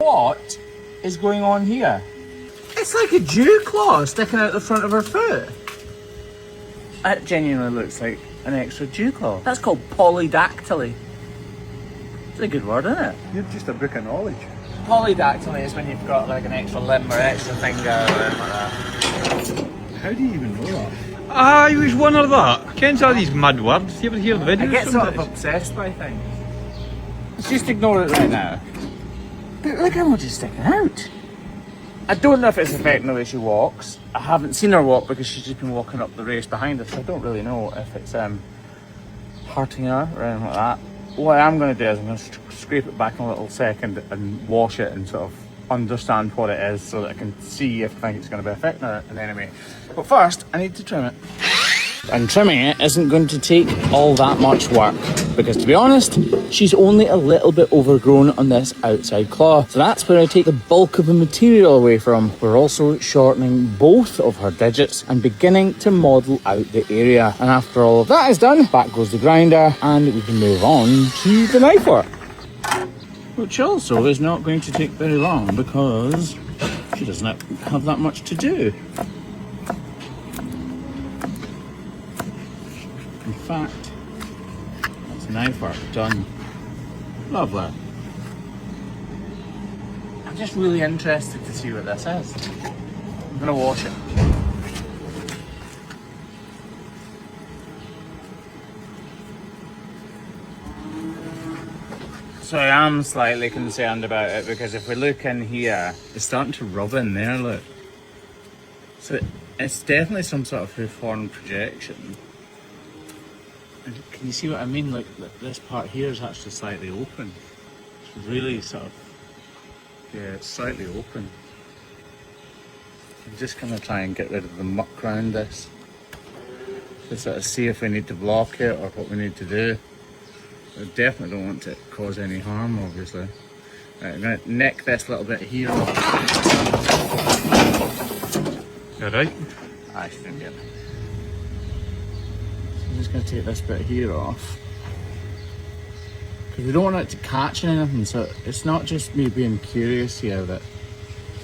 What is going on here? It's like a dew claw sticking out the front of her foot. That genuinely looks like an extra dew claw. That's called polydactyly. It's a good word, isn't it? You're just a book of knowledge. Polydactyly is when you've got like an extra limb or extra finger or anything like that. How do you even know that? I was one of that. Ken's all these mad words. You ever hear the videos? I get from sort of this? obsessed by things. Let's just ignore it right now. But look how much is sticking out. I don't know if it's affecting the way she walks. I haven't seen her walk because she's just been walking up the race behind us. So I don't really know if it's hurting her or anything like that. What I'm going to do is I'm going to scrape it back in a little second and wash it and sort of understand what it is so that I can see if I think it's going to be affecting her in any way. But first, I need to trim it. And trimming it isn't going to take all that much work because, to be honest, she's only a little bit overgrown on this outside claw. So that's where I take the bulk of the material away from. We're also shortening both of her digits and beginning to model out the area. And after all of that is done, back goes the grinder and we can move on to the knife work. Which also is not going to take very long because she doesn't have that much to do. In fact, that's knife work done. Lovely. I'm just really interested to see what this is. I'm gonna wash it. So I am slightly concerned about it because if we look in here, it's starting to rub in there, look. So it's definitely some sort of hoof horn projection. Can you see what I mean? Like this part here is actually slightly open. It's really sort of, yeah, it's slightly open. I'm just gonna try and get rid of the muck around this. To sort of see if we need to block it or what we need to do. I definitely don't want to cause any harm, obviously. Right, I'm gonna nick this little bit here off. You alright? I shouldn't get it. I'm just going to take this bit here off because we don't want it to catch anything, so it's not just me being curious here that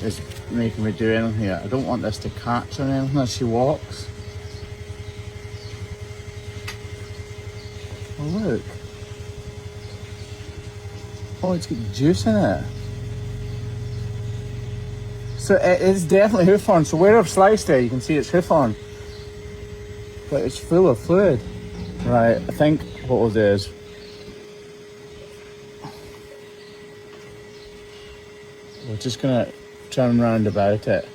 is making me do anything here. I don't want this to catch on anything as she walks. Oh look, oh it's got juice in it. So it is definitely hoof horn, so where I've sliced it you can see it's hoof horn. But it's full of fluid. Right, I think what we'll do is we're just gonna turn around about it.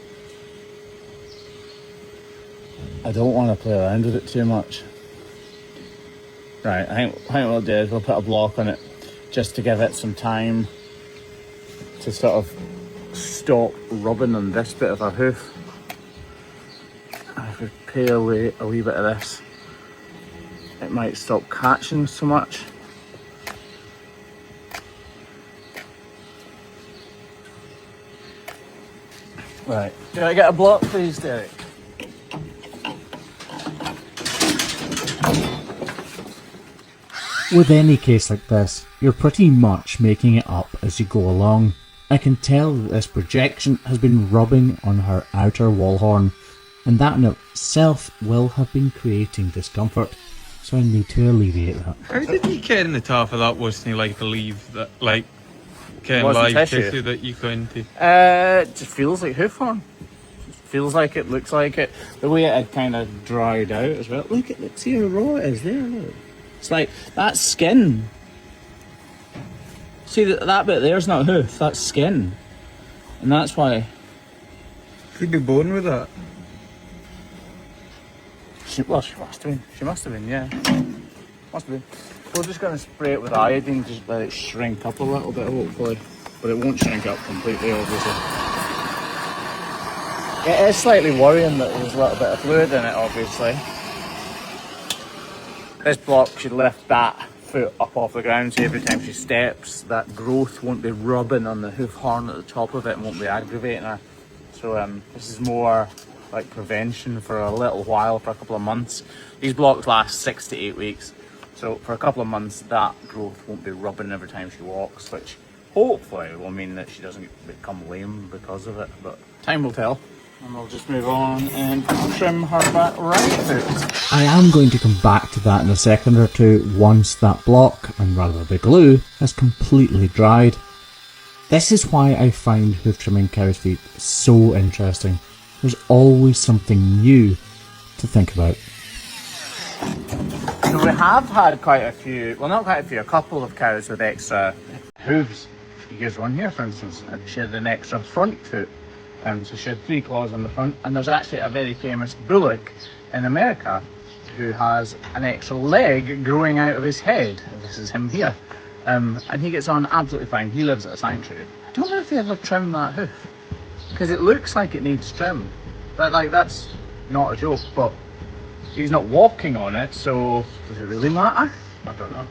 I don't want to play around with it too much. Right, I think what we'll do is we'll put a block on it just to give it some time to sort of stop rubbing on this bit of our hoof. If we peel away a wee bit of this, it might stop catching so much. Right, do I get a block please, Derek? With any case like this, you're pretty much making it up as you go along. I can tell that this projection has been rubbing on her outer wall horn, and that in itself will have been creating discomfort, so I need to alleviate that. How did you get in the top of that? Wasn't he like believe that like getting Wasn't live tissue. tissue that you go into? It just feels like hoof horn. Feels like it, looks like it. The way it had kind of dried out as well. Look at it, see how raw it is there, look. It's like, that's skin. See that bit there's not hoof, that's skin. And that's why. Could be born with that. She must have been. She must have been, yeah. Must have been. We're just going to spray it with iodine, just let it shrink up a little bit, hopefully. But it won't shrink up completely, obviously. It is slightly worrying that there's a little bit of fluid in it, obviously. This block should lift that foot up off the ground, so every time she steps, that growth won't be rubbing on the hoof horn at the top of it and won't be aggravating her. So this is more like prevention for a little while, for a couple of months. These blocks last 6 to 8 weeks. So for a couple of months, that growth won't be rubbing every time she walks, which hopefully will mean that she doesn't become lame because of it, but time will tell. And we'll just move on and trim her back right out. I am going to come back to that in a second or two once that block, and rather the glue, has completely dried. This is why I find hoof trimming cows' feet so interesting. There's always something new to think about. So we have had quite a few, well not quite a few, a couple of cows with extra hooves. Here's one here for instance, and she had an extra front foot. So she had 3 claws on the front, and there's actually a very famous bullock in America who has an extra leg growing out of his head. This is him here. And he gets on absolutely fine. He lives at a sanctuary. I don't know if they ever trim that hoof, because it looks like it needs trim. But like, that's not a joke, but he's not walking on it, so does it really matter? I don't know.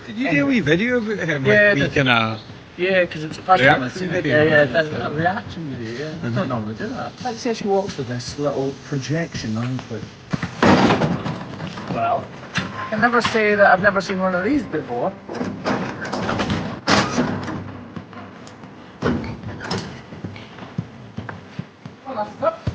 Did you do a wee video about him? Yeah, Like, we can, yeah, because it's a first time I've Reaction seen it. video. Yeah, that's a reaction video, yeah. I don't normally do that. Let's see how she walks with this little projection on foot. Well, I can never say that I've never seen one of these before. Well, that's it.